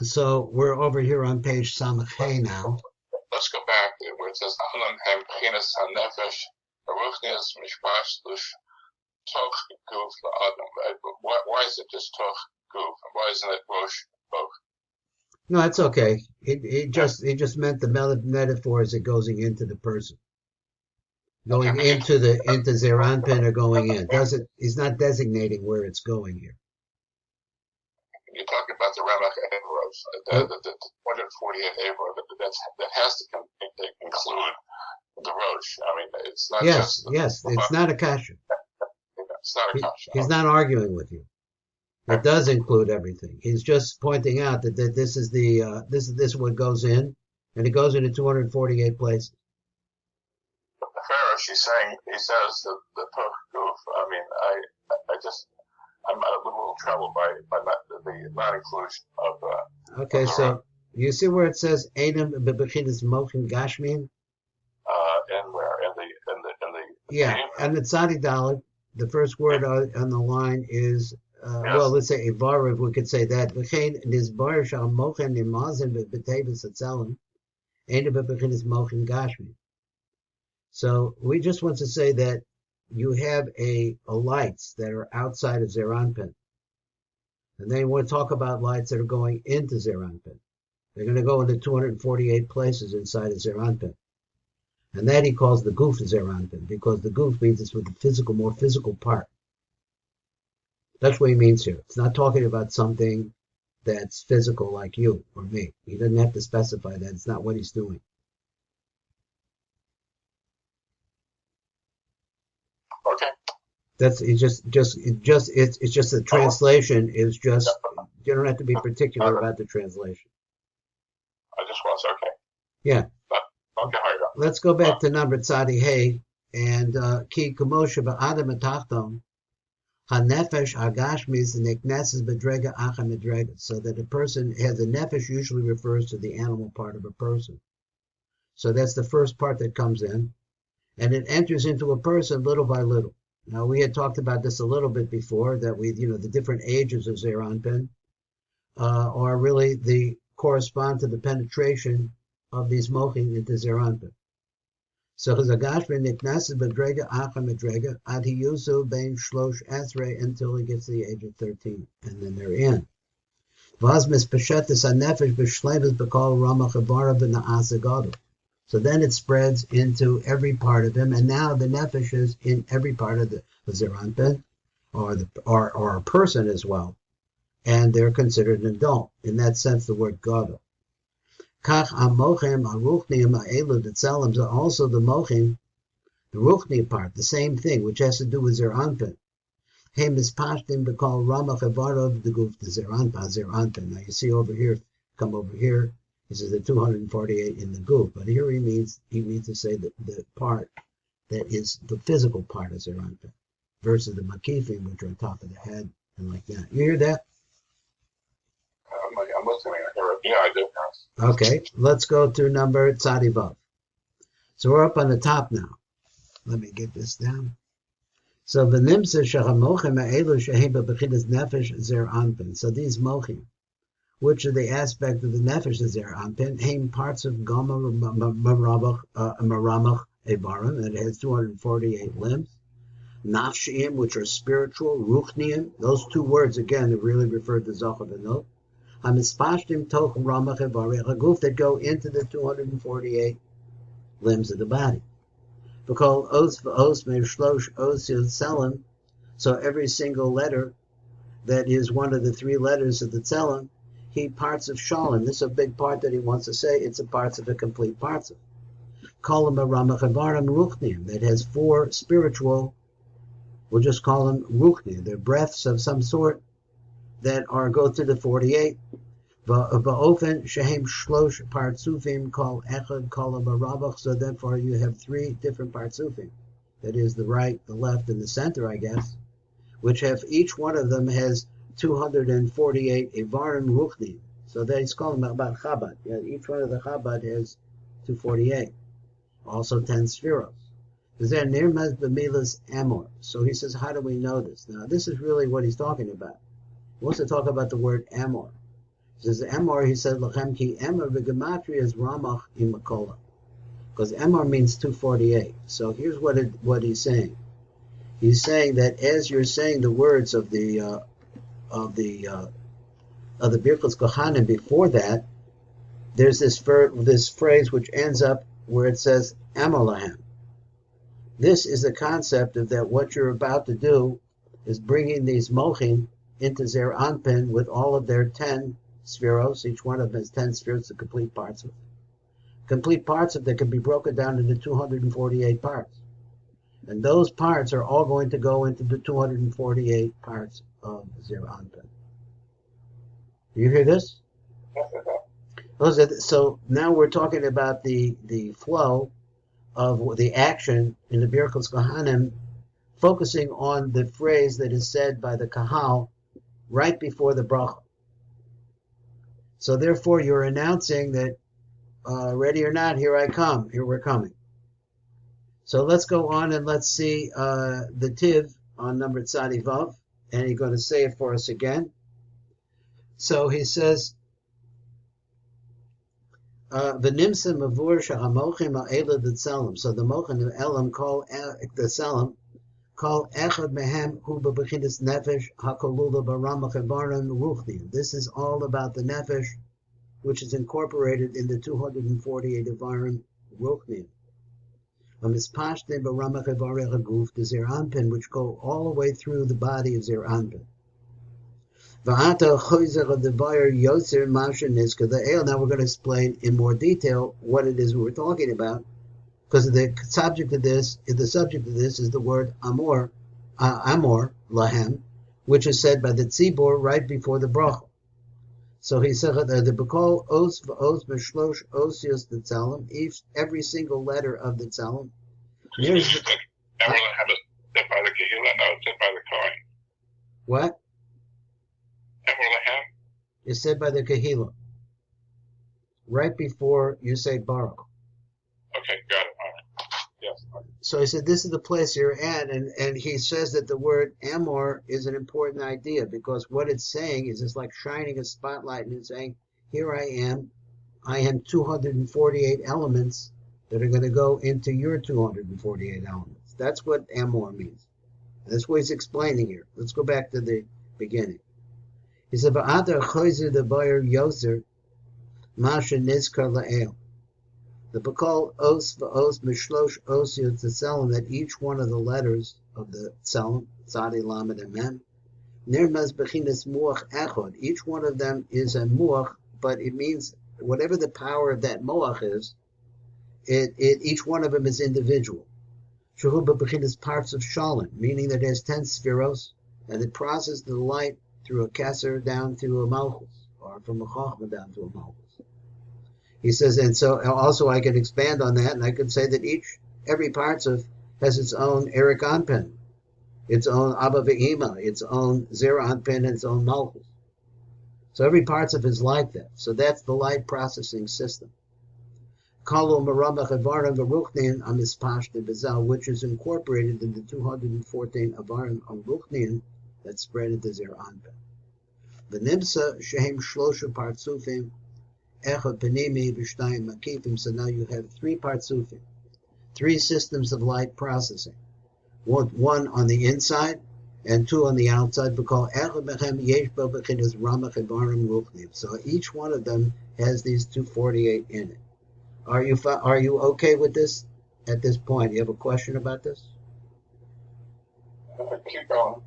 So we're over here on page Samachay now. Let's go back where it says Alam Hem Chinas HaNefesh Aruchnias Mishpashlush Toch Guf La'adam. Why is it just Toch Guf? Why isn't it Rosh Toch? No, that's okay. It just meant the metaphor is it going into the person, going into Zeranpin or going in. He's not designating where it's going here. You're talking about the Ramach Evrov, the 148 Evrov, that has to include the Rosh. I mean, it's not yes, it's not a kasha. It's not a kasha. He's not arguing with you. It does include everything. He's just pointing out that this is what goes in, and it goes into 248 places. The Pharaoh, he says that the Toch Guf. I mean, I'm a little troubled by the non-inclusion of. Okay, so you see where it says Adam bebechinas mochin gashmin. And where in the yeah, and the tzadi daled, the first word on the line is well, let's say Ivarav. We could say that v'chein nizbar shal mochin nimazin b'tevis atzelim Adam bebechinas mochin gashmin. So we just want to say that you have a lights that are outside of Zeranpin. And then want to talk about lights that are going into Zeranpin. They're going to go into 248 places inside of Zeranpin. And that he calls the goof Zeranpin, because the goof means it's with the more physical part. That's what he means here. It's not talking about something that's physical like you or me. He doesn't have to specify that. It's not what he's doing. Okay. It's just the translation is just, you don't have to be particular about the translation. I just was okay. Yeah. Okay, let's go back to number tzadi hey and ki kamosha ba'adam atachton hanefesh hagashmis nekneses bedrega acha medrega. So that a person has a nefesh usually refers to the animal part of a person. So that's the first part that comes in, and it enters into a person little by little. Now, we had talked about this a little bit before, that the different ages of Zeranpin are really correspond to the penetration of these mochin into Zeranpin. So, Chazagashmin niknases bedrega acha medrega ad hiyusu bein shlosh esrei until he gets to the age of 13, and then they're in. Vaz mispeshetes hanefesh b'shleves b'kol ramach avara b'na'asa gadol. So then it spreads into every part of him, and now the nefesh is in every part of the Zeranpin, or a person as well, and they're considered an adult. In that sense, the word gadol. Kach amochem aruchnim ha'elu detzelem, so also the mochim, the ruchni part, the same thing, which has to do with Zeranpin. Hem is pashtim b'kol ramach evarov the guf the Zeranpin. Now you see over here, come over here. This is the 248 in the goof, but here he means to say that the part that is the physical part of Zeranpin versus the makifim, which are on top of the head and like that. You hear that? I'm listening. I hear it. Yeah, I do. Okay, let's go to number tzadi vav. So we're up on the top now. Let me get this down. So v'nimsa shachamochim ha'elu shehem b'bechinas nefesh Zeranpin. So these mochim, which are the aspect of the nefesh is there on Haim parts of Gama Maramach Evarim, and it has 248 limbs. Nafshim, which are spiritual, Ruchniim, those two words again that really refer to Zachar V'Not. Hamispashtim Toch Ramach Evarim, Haguf, that go into the 248 limbs of the body. Because Os V'Os Me'Shlosh Os Yotzelim, so every single letter that is one of the three letters of the Tzelem, he parts of Shalom. This is a big part that he wants to say. It's a parts of a complete parts of. Call him a Ramach Evarim Ruchnim, that has four spiritual, we'll just call them Ruchnim. They're breaths of some sort that go to the 48. Va'ofen shehem shlosh partsufim call echad call him a Rabach. So therefore you have three different partsufim. That is the right, the left, and the center, I guess, which have each one of them has 248 Evarim Ruchni. So he's calling about Chabad. Yeah, each one of the Chabad has 248. Also 10 sefirot. Is there nirmaz b'milas amor? So he says, how do we know this? Now, this is really what he's talking about. He wants to talk about the word amor. Says Emor, he said, Lachem ki Emor v'gematria is Ramach imakola. Because Emor means 248. So here's what he's saying. He's saying that as you're saying the words of the Birchat Cohanim before that, there's this phrase which ends up where it says Emor lahem. This is the concept of that what you're about to do is bringing these mochin into Zer Anpin with all of their 10 sefirot. Each one of them has 10 sefirot, the complete parts of it. Complete parts of that can be broken down into 248 parts. And those parts are all going to go into the 248 parts of Zer Anpin. Do you hear this? So now we're talking about the flow of the action in the Birchat Cohanim, focusing on the phrase that is said by the Kahal right before the bracha. So therefore, you're announcing that, ready or not, here I come, here we're coming. So let's go on and let's see the Tiv on number Tzadi Vav, and he's going to say it for us again. So he says, V'nimsa mavur sha'amochim ha'ela d'tzalim. So the mochin of Elam call the tzalim, call echad mehem hu b'bechinas nefesh hakolula b'ramach evarim ruchnim. This is all about the nefesh, which is incorporated in the 248 evarim ruchnim. Amispashte b'ramach evarech haguf the Zer Anpin, which go all the way through the body of Zer Anpin. V'ata choyzer of the buyer yotzer masha nizka the el. Now we're going to explain in more detail what it is we're talking about, because the subject of this is the word amor lahem, which is said by the tzibor right before the bracha. So he said the bekol os v'os b'shlosh osios the tzalim, every single letter of the tzalim. What? Is said by the Kahila, right before you say Baruch. Okay, got it. All right. Yes. So he said, this is the place you're at, and he says that the word Amor is an important idea, because what it's saying is it's like shining a spotlight and it's saying, here I am 248 elements that are going to go into your 248 elements. That's what Amor means. And that's what he's explaining here. Let's go back to the beginning. He said, "V'atar choyzer the buyer yoser, masha nizkar la'el." The bekol os v'os mishlosh osiot tzalim, that each one of the letters of the tzalim, tzadi lamed and mem, nirmaz bechinas muach echod. Each one of them is a muach, but it means whatever the power of that muach is, each one of them is individual. Shehu bechinas parts of shalom, meaning that it has 10 spheros, and it processes the light through a keser down to a malchus, or from a chachma down to a malchus. He says, and so also I can expand on that, and I could say that every parts of has its own Eric Anpin, its own Abba Ve'ima, its own Zer Anpin, and its own malchus. So every parts of is like that. So that's the light processing system. Kalu Maramach Avarim V'Ruchnin Amispashte Bezal, which is incorporated in the 214 Avarim of Ruchnin that spread into Zer Anpin. V'nimsa shehem shlosha partzufim echad panimi v'shtayim makifim. So now you have 3 partzufim, 3 systems of light processing. One on the inside and 2 on the outside. Because echad bechem yesh bo bechinas ramach evarim ruchnim. So each one of them has these 248 in it. Are you okay with this at this point? You have a question about this? Keep going.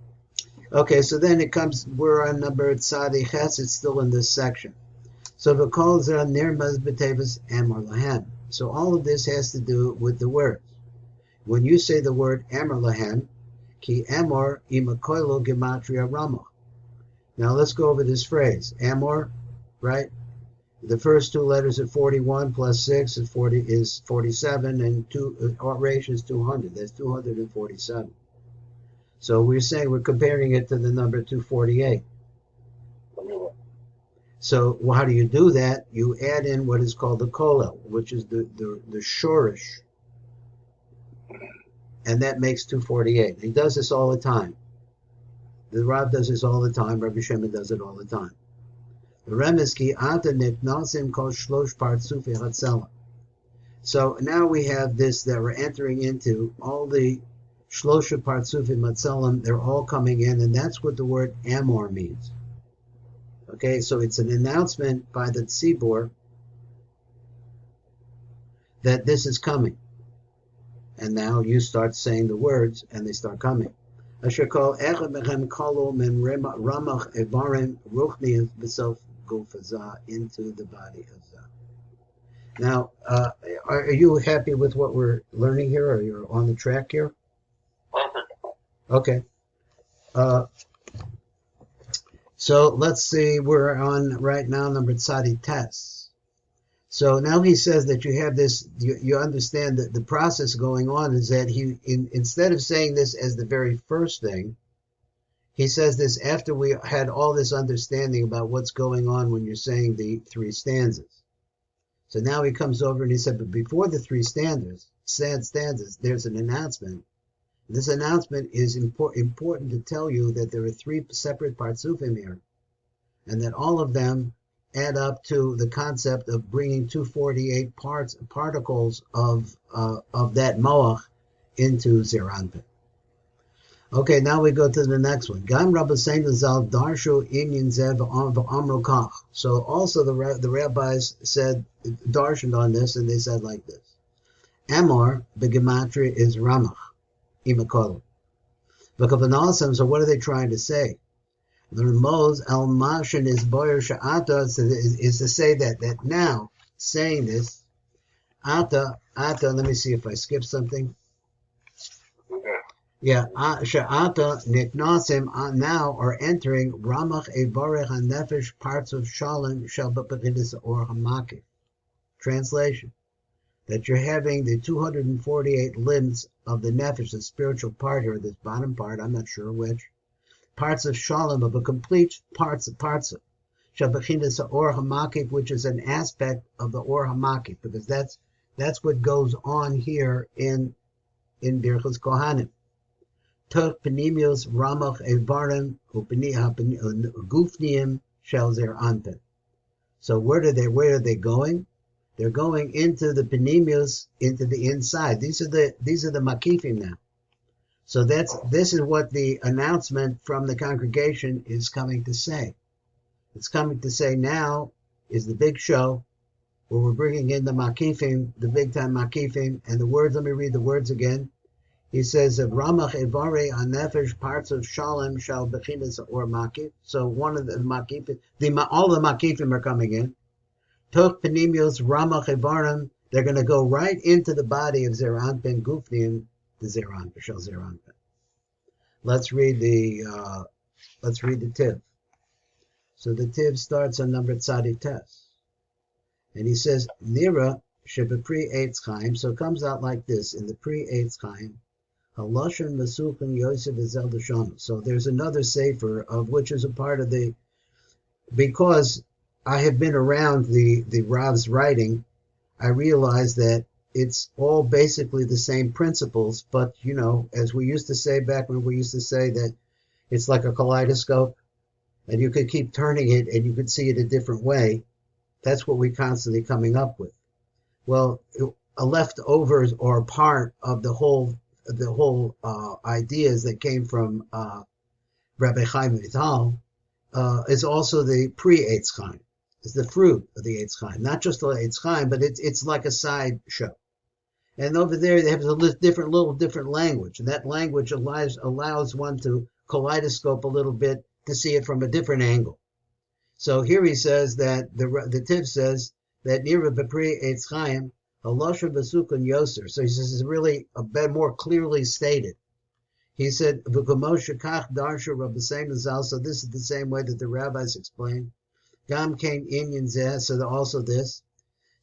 Okay, so then it comes, we're on number Tzadi Ches, it's still in this section. So v'kol zeh nirmaz b'tevis amar lahem. So all of this has to do with the words. When you say the word amar lahem, ki amor imakoilo gematria ramach. Now let's go over this phrase. Amor, right? The first 2 letters are 41 plus 6 is 47, and 2 ratio is 200. That's 247. So we're saying we're comparing it to the number 248. So how do you do that? You add in what is called the kolel, which is the shorish, and that makes 248. He does this all the time. The Rav does this all the time. Rabbi Shimon does it all the time. Remes ki ata niknasim kol shlosh partzufi hatzelim. So now we have this that we're entering into all the shlosha partzufi hatzelim. They're all coming in, and that's what the word amor means. Okay, so it's an announcement by the tzibur that this is coming. And now you start saying the words, and they start coming. Asher kol echad mechem kolu min ramach evarim ruchniyav b'sof gufazah, into the body of Zah. Now, are you happy with what we're learning here? Or you're on the track here? Perfect. Okay. So let's see, we're on right now number tzadi tes. So now he says that you have this, you understand that the process going on is that instead of saying this as the very first thing, he says this after we had all this understanding about what's going on when you're saying the three stanzas. So now he comes over and he said, but before the three stanzas, there's an announcement. This announcement is important to tell you that there are three separate partsufim here, and that all of them add up to the concept of bringing 248 particles of that moach into Zeranpin. Okay, now we go to the next one. Gam Rabbeinu Zal Darshu Inyan Zev Amru Kach. So also the rabbis said, darshaned on this, and they said like this. Amor, the gematria is Ramach, Imakolim. So what are they trying to say? The Ramaz al Mashin is Boyer Sha'ata is to say that now, saying this, Ata, let me see if I skip something. Yeah, Sha'ata Niknasim now are entering Ramach Evarech HaNefesh parts of Shalom Shabbat or Hamakif. Translation: that you're having the 248 limbs of the Nefesh, the spiritual part here, this bottom part, I'm not sure which. Parts of Shalom, of a complete parts of Shabbachinas or Hamakif, which is an aspect of the Or Hamakif, because that's what goes on here in Birchat Cohanim. Tuch Penimios Ramach Evarim Gufniim Shel Zer Anten. So where are they going? They're going into the Penimios, into the inside. These are the Makifim now. So this is what the announcement from the congregation is coming to say. It's coming to say now is the big show where we're bringing in the Makifim, the big time Makifim, and the words, let me read the words again. He says, Ramach Evare Anefesh parts of Shalom Shal Bechinas or Makif. So one of the Makifim, all the Makifim are coming in. Toch Penimios Ramach Evarim, they're going to go right into the body of Zeranpin Gufniim, the Zeranpin, Shal Zeranpin. Let's read the Tiv. So the Tiv starts on number Tzadi Tes. And he says, Nira Shebepri Eitz Chaim. So it comes out like this in the Pri Eitz Chaim. Haloshen Masuchin Yosef Ezel Deshana. So there's another sefer of which is a part of because I have been around the Rav's writing, I realized that it's all basically the same principles, but, as we used to say back when we used to say that it's like a kaleidoscope, and you could keep turning it and you could see it a different way. That's what we're constantly coming up with. Well, a leftovers or a part of the whole ideas that came from Rabbi Chaim Vital is also the pre-Eitz Chaim. It's the fruit of the Eitz Chaim, not just the Eitz Chaim, but it's like a side show. And over there, they have a little different language, and that language allows one to kaleidoscope a little bit to see it from a different angle. So here he says that the Tiv says that Nira B'Pri Eitz Chaim Halosha B'Sukun Yoser. So he says it's really a bit more clearly stated. He said V'Kamosha Kach Darsha Rabbeinu Zal. So this is the same way that the rabbis explained. Gam Kain Inyan Zeh. So also this.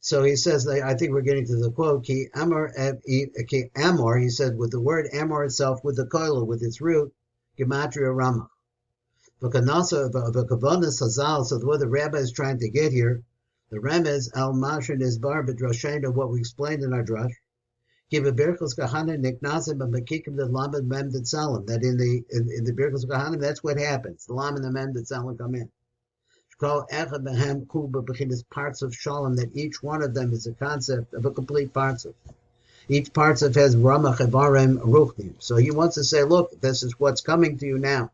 So he says, I think we're getting to the quote, Ki Amor, he said, with the word Amor itself, with the koila, with its root, Gematria Ramach. V'kavonas Hazal, so what the rabbi is trying to get here, the Remez al Mashin is bar b'drashena, what we explained in our drush, Give a Birchat Cohanim niknasim b'makikim the lamed mem tzalim, that in the Birchat Cohanim, that's what happens. The lamed and the mem tzalim come in. Parts of Shalom, that each one of them is a concept of a complete parts. Each parts of has Ramach Evarim Ruchnim. So he wants to say, look, this is what's coming to you now.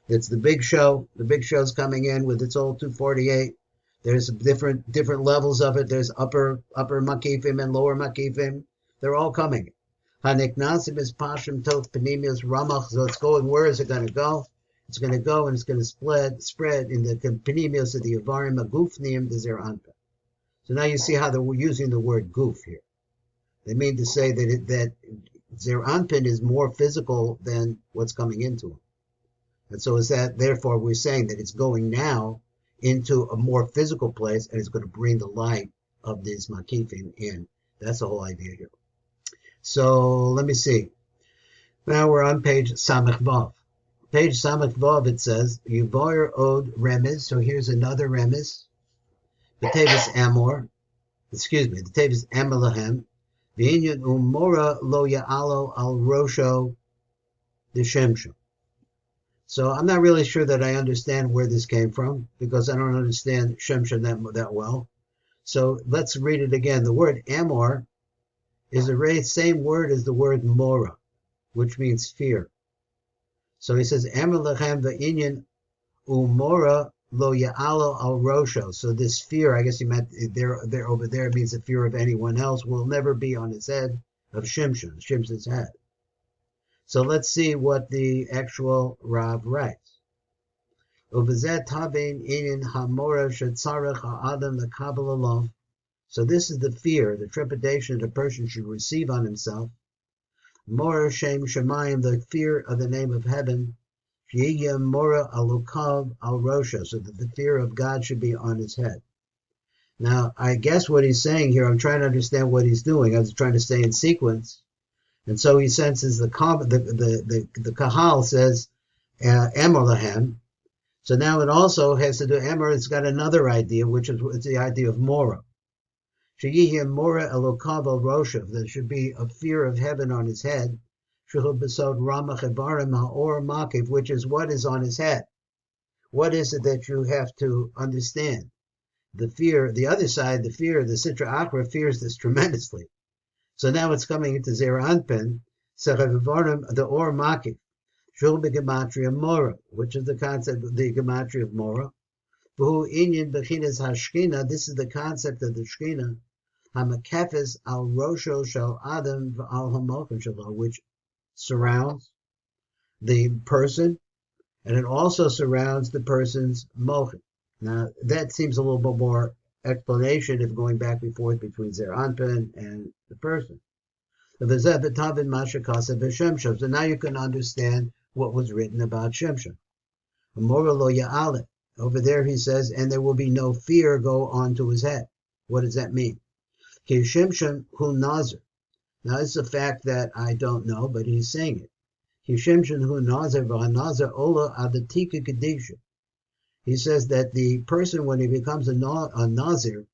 It's the big show. The big show's coming in with its old 248. There's different levels of it. There's upper makifim and lower makifim. They're all coming. Haniknasim is pashim tot panimius ramach. So it's going. Where is it going to go? It's going to go and it's going to spread in the panimius of the avarim agufnim the zeranpa. So now you see how they're using the word goof here. They mean to say that zeranpin is more physical than what's coming into it. And so is that, therefore, we're saying that it's going now into a more physical place and it's going to bring the light of this makifim in. That's the whole idea here. So let me see. Now we're on page Samech Vav. Page Samech Vav, it says, Yuvar Od Remez. So here's another Remez. The Tevis Amor. The Tevis Amalahem. V'inyan Umora Lo Ya'alo Al Rosho D'Shemshem. So I'm not really sure that I understand where this came from because I don't understand Shemshem that well. So let's read it again. The word Amor is the same word as the word Mora, which means fear. So he says, Amor lechem v'inyan umora lo ya'alo al rosho. So this fear, I guess he meant there over there means the fear of anyone else will never be on his head of Shimshon's head. So let's see what the actual Rav writes. So this is the fear, the trepidation that a person should receive on himself. Mora Shem Shemayim, the fear of the name of heaven. Mora Alukav Al Rosha, so that the fear of God should be on his head. Now, I guess what he's saying here, I'm trying to understand what he's doing. I was trying to stay in sequence. And so he senses the Kahal says, Amor Lahem. So now it also has to do, Amor, it's got another idea, which is it's the idea of Mora. Sheyihim Mora Elokav al Roshav, there should be a fear of heaven on his head. Shechud Besod Ramach Evarim Ha'or Makiv, which is what is on his head. What is it that you have to understand? The fear, the other side, the fear, the Sitra Achra fears this tremendously. So now it's coming into Zera Anpin, the Or Makif, Shul Gematria Mora, which is the concept of the Gematria of Mora. V'hu Inyan Bechinas Hashkina, this is the concept of the Shkina, Hamakefes al Rosho Shal Adam al Hamokim Shalo, which surrounds the person, and it also surrounds the person's Mochim. Now, that seems a little bit more explanation if going back and forth between Zer Anpin and the person. So now you can understand what was written about Shemshem. Over there he says, and there will be no fear go onto his head. What does that mean? Shemshem hu nazir. Now it's a fact that I don't know, but he's saying it. Shemshem hu nazir v'hanazir ola adatika kedisha. He says that the person, when he becomes a Nazir,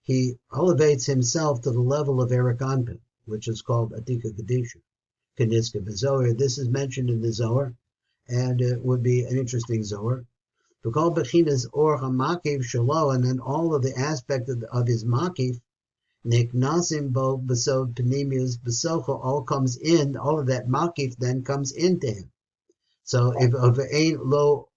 he elevates himself to the level of Erik Anpin, which is called Atika Kedisha, Kaniska Zohar. This is mentioned in the Zohar, and it would be an interesting Zohar. Because Bechinas Or HaMakiv Shalo, and then all of the aspect of his Makif, Niknasim Bo Besod Panimius Besocho, all comes in, all of that Makif then comes into him. So if ain't lo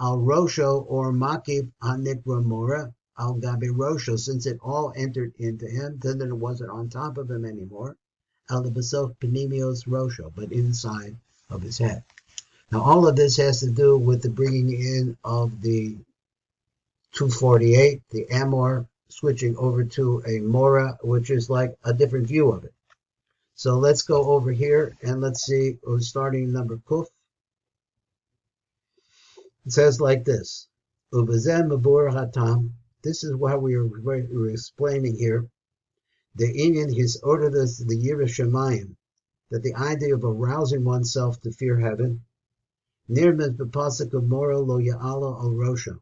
Al Rosho or Makif Hanikra Mora Al Gabi Rosho, since it all entered into him, then it wasn't on top of him anymore. Al Basoch Panimios Rosho, but inside of his head. Now all of this has to do with the bringing in of the 248, the Amor, switching over to a Mora, which is like a different view of it. So let's go over here and let's see, we're starting number Kuf. It says like this, Ubazem Mabur Hatam. This is what we're explaining here. The Inyan, his order, the Yira Shemayim, that the idea of arousing oneself to fear heaven, Nirmez B'Pasuk of Mora Lo Ya'ala Al Rosha.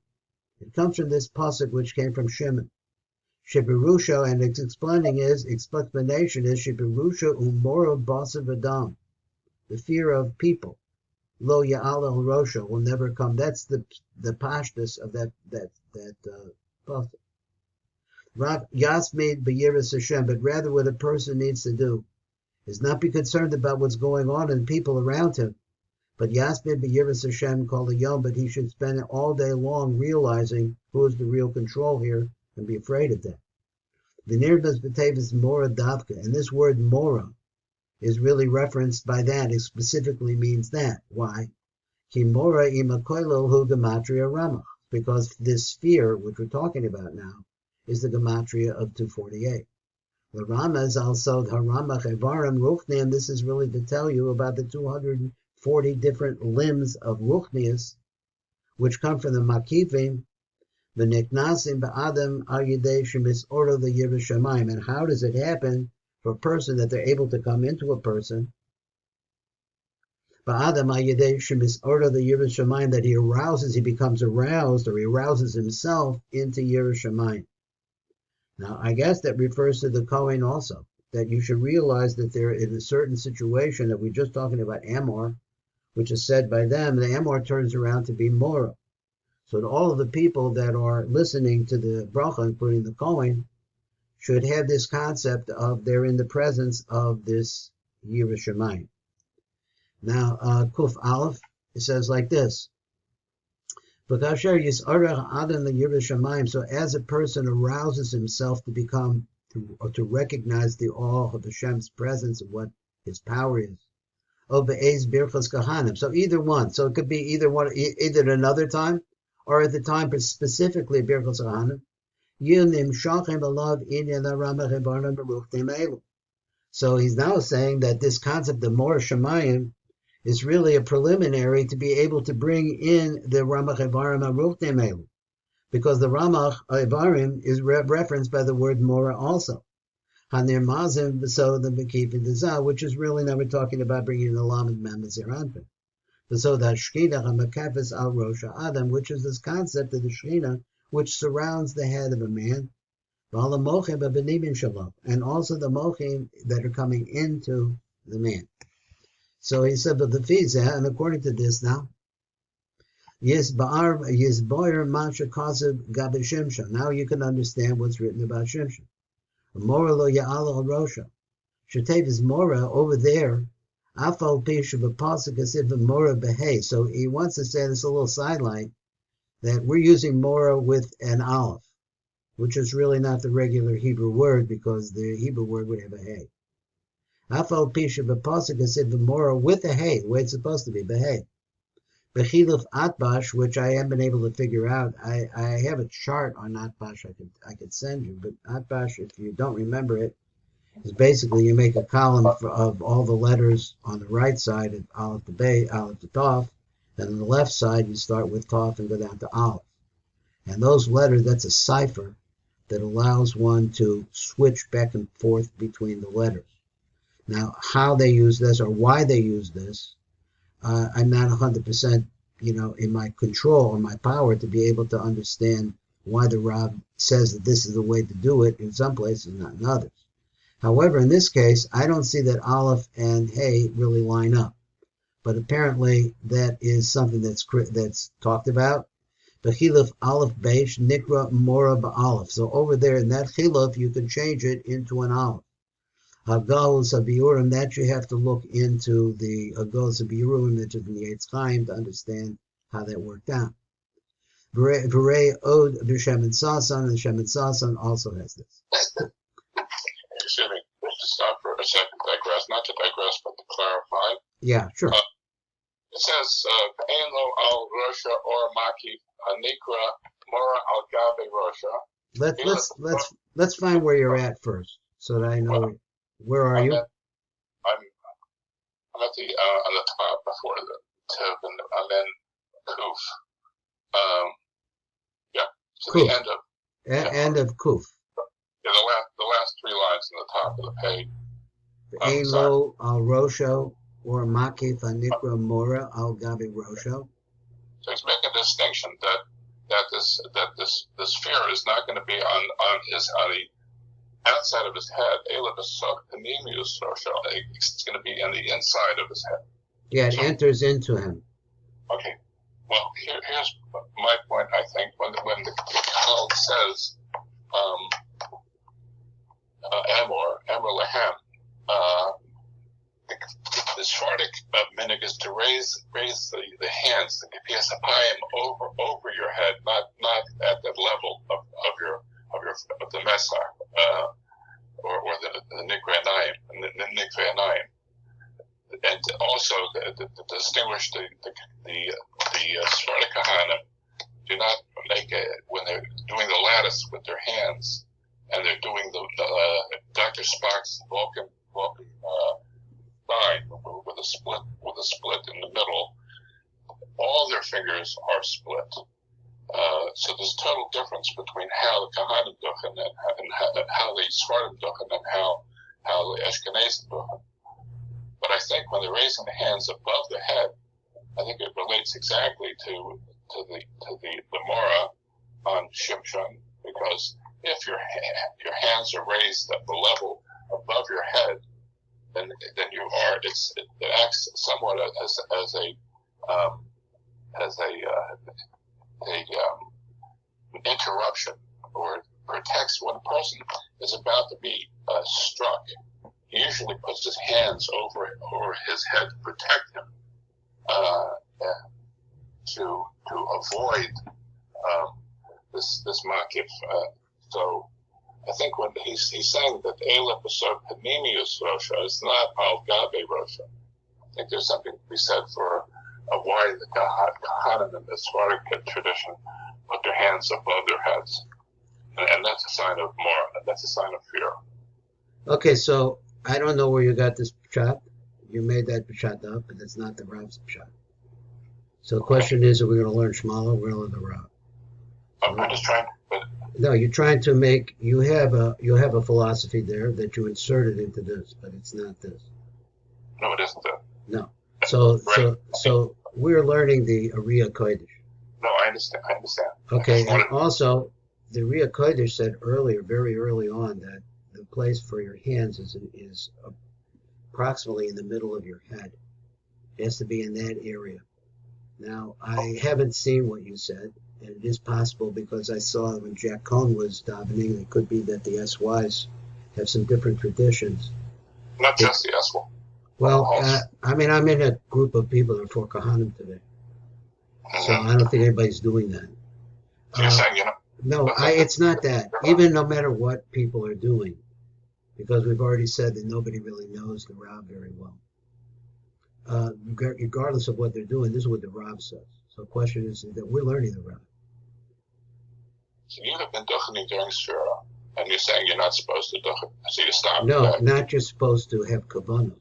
It comes from this pasuk which came from Shimon. Shibirusha, and its explanation is Shibirusha Umora Basav Adam, the fear of people. Lo Ya'ala Al Rosha will never come. That's the pashtus of that both. Yasmid b'yiras Hashem, but rather what a person needs to do is not be concerned about what's going on and people around him, but Yasmid b'yiras Hashem called a yom, but he should spend it all day long realizing who is the real control here and be afraid of that. The Nirbas B'Tevis Mora Davka, and this word Mora is really referenced by that. It specifically means that. Why? Ki Mora imakoilo hu gematria Ramach, because this sphere, which we're talking about now, is the gematria of 248. The Rama is also the Haramach Evarim Ruchni, this is really to tell you about the 240 different limbs of Ruchnius, which come from the Makivim, the Niknasim Ba'adam Al Yidei Shemis Ordo the Yerushalayim. And how does it happen for a person that they're able to come into a person? Ba'adam Al Yidei Shemis Ordo the Yerushalayim, that he arouses, he becomes aroused, or he arouses himself into Yerushalayim. Now, I guess that refers to the Kohen also, that you should realize that they're in a certain situation that we're just talking about Amor, which is said by them, the Amor turns around to be Mora. So all of the people that are listening to the bracha, including the Kohen, should have this concept of they're in the presence of this Yerushalayim. Now, Kuf Aleph, it says like this. So as a person arouses himself to become, to recognize the awe of Hashem's presence and what his power is. Birchat Cohanim. So either one. So it could be either one, either at another time, or at the time specifically Birchat Cohanim. So he's now saying that this concept of Mor Shemayim is really a preliminary to be able to bring in the Ramach Evarim HaRuchnim Elu, because the Ramach Evarim is referenced by the word Mora also. Hanir Mazim so the Mekif Dezah, which is really now we're talking about bringing the Lamed Mem Zeranpin. So that Shechina HaMekafes Al Rosh Adam, which is this concept of the Shechina which surrounds the head of a man, and also the Mochim that are coming into the man. So he said, but the Fizah, and according to this now, Yizboyer Masha Kasev Gabi Shimshon. Now you can understand what's written about Shimshon. Mora lo Ya'ala Rosha. Shatev is Mora over there. Afal Pisha B'Pasuk Asiv Mora Behei. So he wants to say this a little sidelight that we're using Mora with an Aleph, which is really not the regular Hebrew word because the Hebrew word would have a Hey. Afal Pisha B'Pasuk Asiv Mora with a Hey, the way it's supposed to be, Behei. Bechiluf Atbash, which I haven't been able to figure out. I have a chart on Atbash I could send you, but Atbash, if you don't remember it, is basically you make a column of all the letters on the right side of Aleph to Bay, Aleph to Tov, and on the left side you start with Tov and go down to Aleph. And those letters, that's a cipher that allows one to switch back and forth between the letters. Now, how they use this or why they use this, I'm not 100%, in my control or my power to be able to understand why the Rav says that this is the way to do it in some places, not in others. However, in this case, I don't see that Aleph and Hey really line up. But apparently that is something that's talked about. The Chiluf Aleph Beish Nikra Mora Ba'Aleph. So over there in that Chiluf, you can change it into an Aleph. Hagahus Habiurim, that you have to look into the Hagahus Habiurim, that is in the Eitz Chaim, to understand how that worked out. V'rei Od B'Shemin Sasan, and Shemin Sasan also has this. Excuse me, just to stop for a second, not to digress, but to clarify. Yeah, sure. It says, Ein lo al Rosha or Maki Anikra Mora al Gabe Rosha. Let's find where you're at first, so that I know. Where are you? I'm at the on the top before the Tiv, and then Kuf. To Kuf. the end of End of Kuf. Yeah, the last three lines in the top of the page. Elo al Rosho or Makif Anikra Mora al Gabi Rosho. So he's making a distinction that this sphere is not going to be on the outside of his head. It's going to be on the inside of his head. Yeah, it enters into him. Okay. Well, here's my point. I think when the Chal says Amor Lahem, the Sephardic minhag is to raise the hands, the Kepias Apayim, over your head, not at the level of the Mesach, or the Nikve Anayim, and also to distinguish the Sephardic Cohanim do not make when they're doing the lattice with their hands, and they're doing the Dr. Spock's Vulcan sign with a split in the middle. All their fingers are split. So there's a total difference between how the Kohanim duchen and how the Sephardim duchen and how the Ashkenazim duchen. But I think when they're raising the hands above the head, I think it relates exactly to the Mora on Shimshon, because if your hands are raised at the level above your head, then you are. It acts somewhat as a interruption, or protects when a person is about to be struck. He usually puts his hands over his head to protect him, to avoid this makif. So I think when he's saying that Eila B'Sor Panemius Rosha is not Al Gabe Rosha, I think there's something to be said for why the Kohanim in the Sephardic tradition put their hands above their heads, and that's a sign of Mora. That's a sign of fear. Okay, so I don't know where you got this pshat. You made that pshat up, but that's not the Rav's pshat. So the question is, are we going to learn Shmala or we're going to learn the Rav? I'm just trying. No, you're trying to make. You have a philosophy there that you inserted into this, but it's not this. No, it isn't that. No. So we're learning the Ariya Kodesh. No, I understand. Okay, and also the Ariya Kodesh said earlier, very early on, that the place for your hands is approximately in the middle of your head. It has to be in that area. Now, I haven't seen what you said, and it is possible because I saw when Jack Cohn was davening, it could be that the SYs have some different traditions. Not just the SY. Well, I'm in a group of people that are for Kohanim today. So I don't think anybody's doing that. So you're saying, No, it's not that. Even no matter what people are doing, because we've already said that nobody really knows the Rav very well. Regardless of what they're doing, this is what the Rav says. So the question is that we're learning the Rav. So you have been duchening during Sfira, and you're saying you're not supposed to duchen, so you stop. No, not just supposed to have kavanos.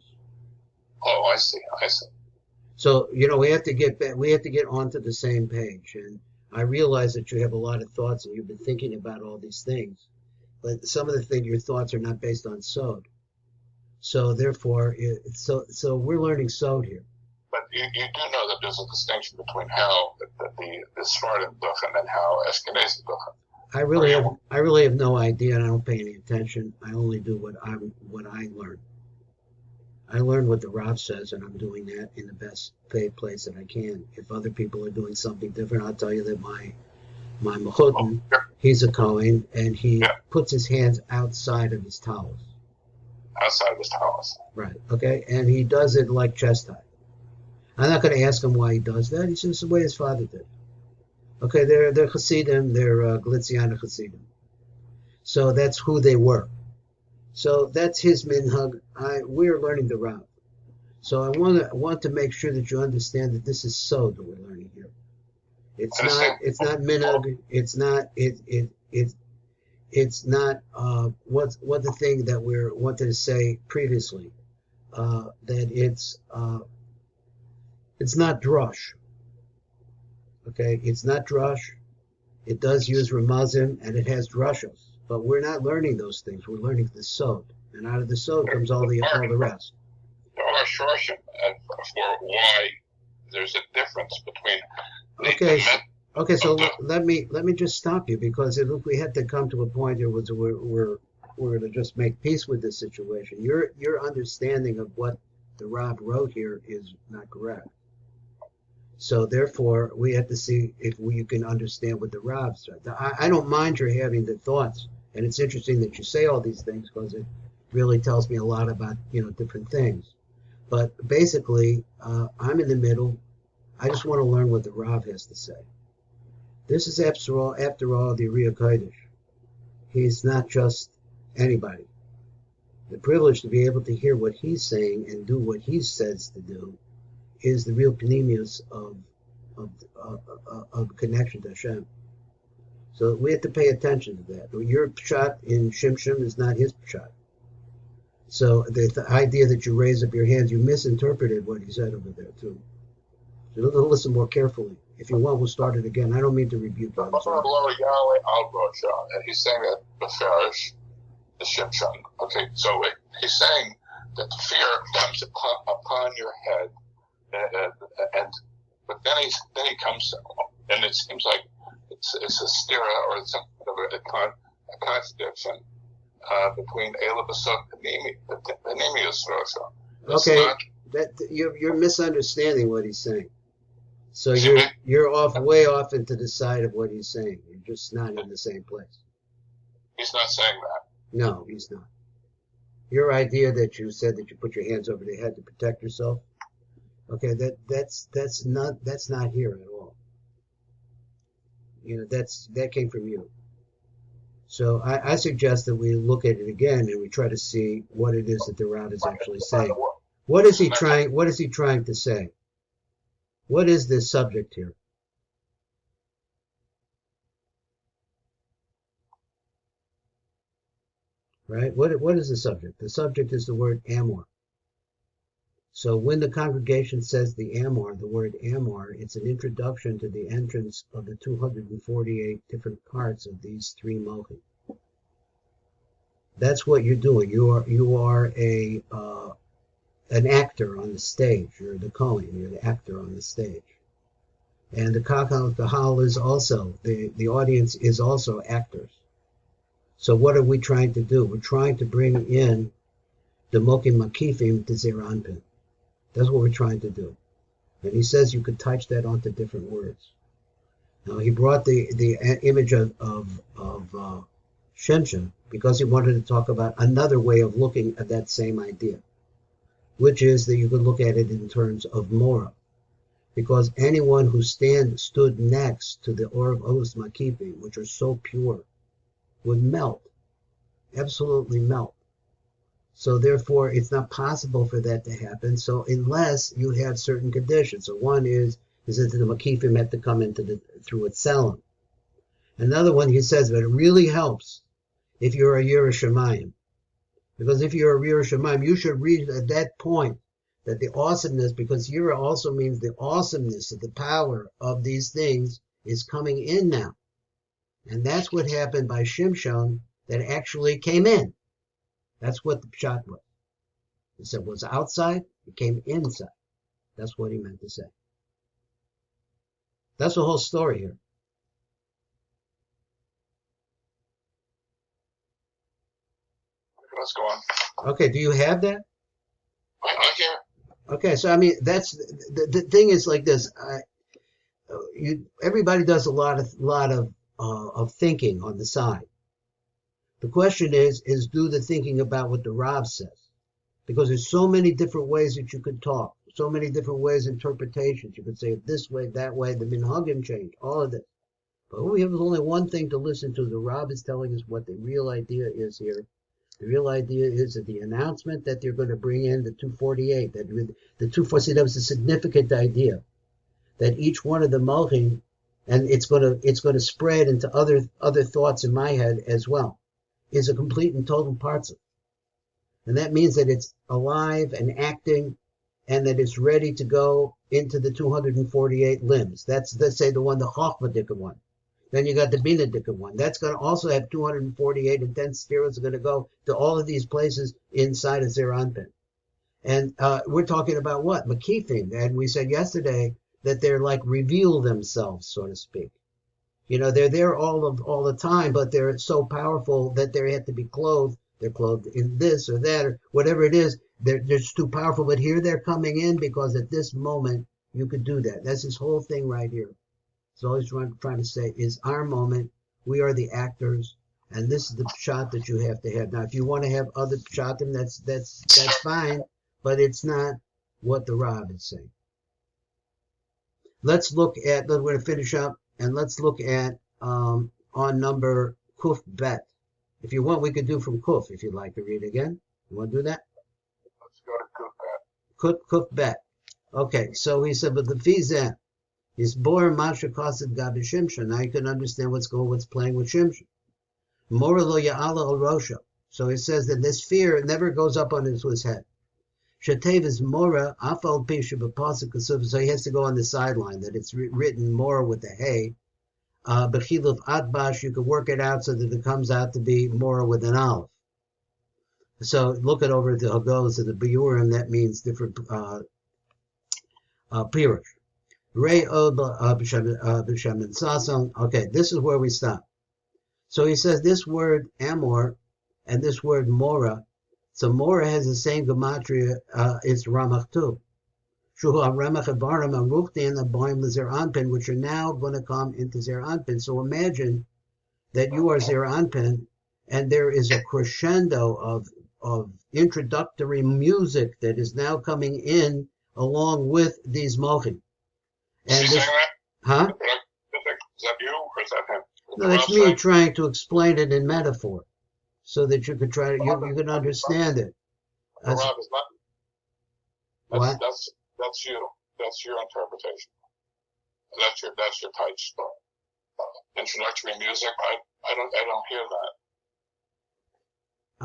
Oh, I see. So we have to get back. We have to get onto the same page. And I realize that you have a lot of thoughts and you've been thinking about all these things, but some of the things, your thoughts are not based on sod. So therefore, so we're learning sod here. But you do know that there's a distinction between how the Sephardim duchen and how Ashkenazim duchen. I really have no idea, and I don't pay any attention. I only do what I learn. I learn what the Rav says, and I'm doing that in the best paid place that I can. If other people are doing something different, I'll tell you that my Mechutin, he's a Kohen, and he puts his hands outside of his towels. Outside of his towels. Right, okay? And he does it like chest high. I'm not going to ask him why he does that. He says it's the way his father did. Okay, they're Hasidim, they're Glitziana Hasidim. So that's who they were. So that's his minhag. We're learning the Rav. So I want to make sure that you understand that this is sod that we're learning here. It's not minhag. It's not what the thing that we wanted to say previously, that it's not drush. Okay, it's not drush. It does use ramazim and it has drushos. But we're not learning those things. We're learning the sod, and out of the sod comes all the rest. There are shorshim for why there's a difference between. Okay. So let me just stop you, because if we had to come to a point here where we're going to just make peace with this situation, your understanding of what the Rav wrote here is not correct. So therefore, we have to see if you can understand what the Ravs are. I don't mind your having the thoughts, and it's interesting that you say all these things because it really tells me a lot about different things. But basically, I'm in the middle. I just want to learn what the Rav has to say. This is after all the Riyah Kodesh. He's not just anybody. The privilege to be able to hear what he's saying and do what he says to do is the real panemius of connection to Hashem. So we have to pay attention to that. Your pshat in Shimshon is not his pshat. So the idea that you raise up your hands, you misinterpreted what he said over there too. So listen more carefully. If you want, we'll start it again. I don't mean to rebuke you. And he's saying that the Farish, the Shimshon. Okay, so he's saying that the fear comes upon your head, but then he comes, and it seems like it's a stira or some kind of a contradiction between Eila B'Sot and Nemius Rosha. Okay, you're misunderstanding what he's saying. So you're way off into the side of what he's saying. You're just not in the same place. He's not saying that. No, he's not. Your idea that you said that you put your hands over the head to protect yourself. Okay, that's not here at all. That came from you. So I suggest that we look at it again and we try to see what it is that the Rav is actually saying. What is he trying to say? What is this subject here? Right? What is the subject? The subject is the word Amor. So when the congregation says the word Amor, it's an introduction to the entrance of the 248 different parts of these three Malchim. That's what you're doing. You are an actor on the stage. You're the Kohen. You're the actor on the stage. And the Kahal is also, the audience is also actors. So what are we trying to do? We're trying to bring in the Mokim Makifim to Zeir Anpin. That's what we're trying to do. And he says you could touch that onto different words. Now he brought the image of Shemshon because he wanted to talk about another way of looking at that same idea, which is that you could look at it in terms of Mora. Because anyone who stood next to the Or of Os Makifim, which are so pure, would melt, absolutely melt. So therefore, it's not possible for that to happen. So unless you have certain conditions. So one is that the Makifim have to come through its Tselem. Another one, he says, but it really helps if you're a Yireh Shamayim. Because if you're a Yireh Shamayim, you should read at that point that the awesomeness, because Yireh also means the awesomeness of the power of these things is coming in now. And that's what happened by Shimshon that actually came in. That's what the pshat was. He said it was outside, it came inside. That's what he meant to say. That's the whole story here. Let's go on. Okay, do you have that? I'm here. Okay, so I mean, that's the thing is like this. Everybody does a lot of thinking on the side. The question is do the thinking about what the Rav says. Because there's so many different ways that you could talk, so many different ways, interpretations. You could say it this way, that way, the minhagim change, all of this. But we have only one thing to listen to. The Rav is telling us what the real idea is here. The real idea is that the announcement that they're going to bring in the 248, that the 248, that was a significant idea, that each one of the malchim, and it's going to spread into other thoughts in my head as well, is a complete and total partzah. And that means that it's alive and acting and that it's ready to go into the 248 limbs. That's, let's say, the Chochmah one. Then you got the Bina one. That's going to also have 248 and 10 spheres are going to go to all of these places inside of Zeir Anpin. And we're talking about what? Makifim. And we said yesterday that they're like reveal themselves, so to speak. They're there all the time, but they're so powerful that they have to be clothed. They're clothed in this or that or whatever it is. They're just too powerful. But here they're coming in because at this moment You could do that. That's his whole thing right here. He's always trying to say is our moment. We are the actors, and this is the shot that you have to have. Now, if you want to have other shatim, that's fine, but it's not what the Rav is saying. Let's look at. We're going to finish up, and let's look at on number Kuf Bet. If you want, we could do from Kuf if you'd like to read again. You want to do that? Let's go to Kuf Bet. Kuf Bet. Okay, so he said, but the Fizeh is Bor Masha Kosid Gabi Shimshon. Now you can understand what's playing with Shimshon. Mora lo Ya'ala al Rosha. So he says that this fear never goes up onto his head. Shatev is Mora Afal Pisha B'Pasuk Kasuf. So he has to go on the sideline that it's written Mora with the hay. Bechiluf Atbash, you could work it out so that it comes out to be Mora with an Aleph. So look it over the Hagos and the Biurim. That means different Pirush. Ray B'Shemin Sasson. Okay, this is where we stop. So he says this word Amor and this word Mora. So Mora has the same gematria. It's Ramach too. Shuhu Ramach Avarim Arukti and the Boim Zer Anpin, which are now going to come into Zer Anpin. So imagine that you are Zer Anpin, and there is a crescendo of introductory music that is now coming in along with these mochim. And this, huh? Is that you or is that him? No, that's me trying to explain it in metaphor, so that you could try to you can understand it. Rob is not. What? That's you. That's your interpretation. That's your tight story. Introductory music. I don't hear that.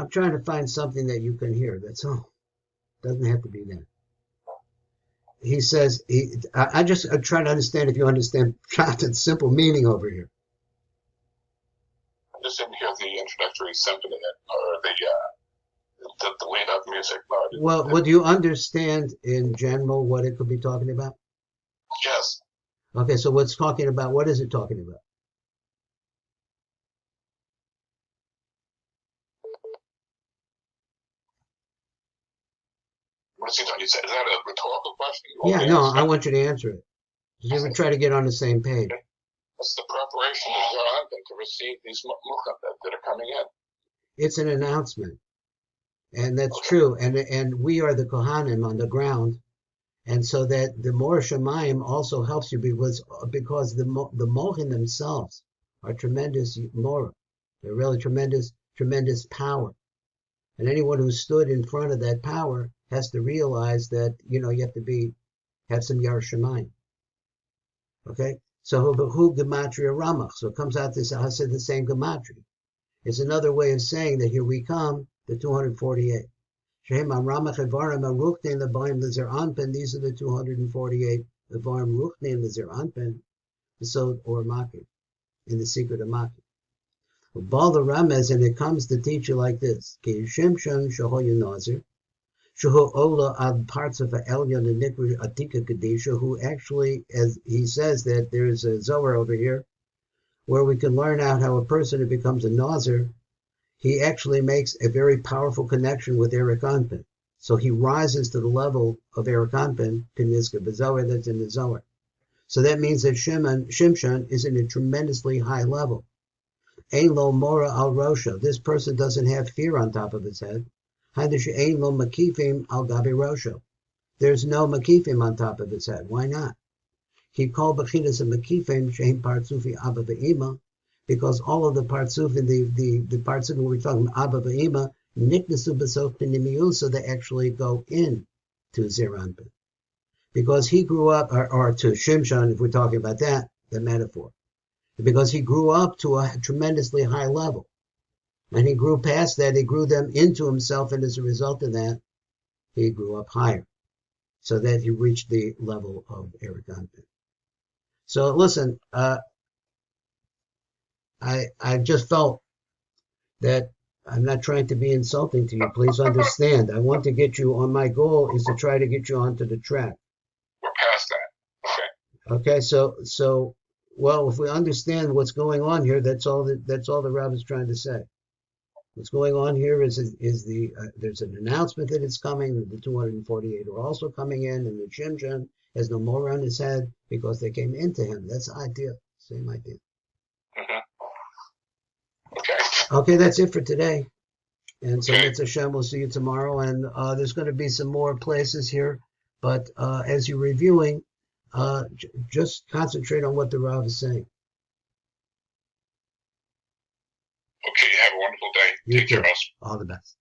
I'm trying to find something that you can hear. That's all. Doesn't have to be that. He says, I'm trying to understand if you understand Pshat's simple meaning over here. I just didn't hear the introductory symphony or the lead-up music. Well, would you understand in general what it could be talking about? Yes. Okay, so what's talking about? What is it talking about? What is he talking? Is that a rhetorical question? Yeah, no, I want you to answer it. You ever try to get on the same page? It's the preparation of Zer Anpin to receive these mucham that are coming in. It's an announcement, and that's true. And we are the Kohanim on the ground, and so that the Mor Shemayim also helps you because the Mohin themselves are tremendous Mora. They're really tremendous power. And anyone who stood in front of that power has to realize that, you have to have some Yar Shemayim. Okay? So who gematria Ramach. So it comes out this, I said the same gematria. It's another way of saying that here we come, the 248. Shehem Ramach Evarim Aruchtin the Baim Lezer Anpen. These are the 248 Evarim Ruchtin Lezer Anpen, the Sod or Maki, in the secret of Maki. Bal the Ramez, and it comes to teach you like this: Ki Shimshon Shahoyu Nazir, Shahu Ola ad parts of Elyon and Nikri Atika Kadisha, who actually, as he says, that there's a Zohar over here where we can learn out how a person who becomes a Nazir, he actually makes a very powerful connection with Eric Anpin. So he rises to the level of Eric Anpin, Pinizka Bazohar, that's in the Zohar. So that means that Shimshon is in a tremendously high level. Ein lo mora al rosha. This person doesn't have fear on top of his head. Ein lo makifim al gabi rosha. There's no makifim on top of his head. Why not? He called bechinas a makifim shein partzufi abba ve'ima, because all of the partzuf in the partzuf we're talking about abba ve'ima niknesu b'sof p'nimiyu, so they actually go in to Zer Anpin. Because he grew up, or to Shimshon, if we're talking about that, the metaphor. Because he grew up to a tremendously high level. And he grew past that, he grew them into himself, and as a result of that, he grew up higher. So that he reached the level of Eric Anpin. So listen, I just felt that I'm not trying to be insulting to you. Please understand. I want to get you on, my goal is to try to get you onto the track. We're past that. Okay, so well, if we understand what's going on here, that's all the Rav is trying to say. What's going on here is there's an announcement that it's coming, that the 248 are also coming in, and the Shimshon has no more on his head because they came into him. That's the idea. Same idea. Okay. Okay, that's it for today. And so, Okay. Mitzvah Hashem, we'll see you tomorrow. And there's going to be some more places here. But as you're reviewing, just concentrate on what the Rav is saying. Okay, have a wonderful day. You Take care, too. Ross. All the best.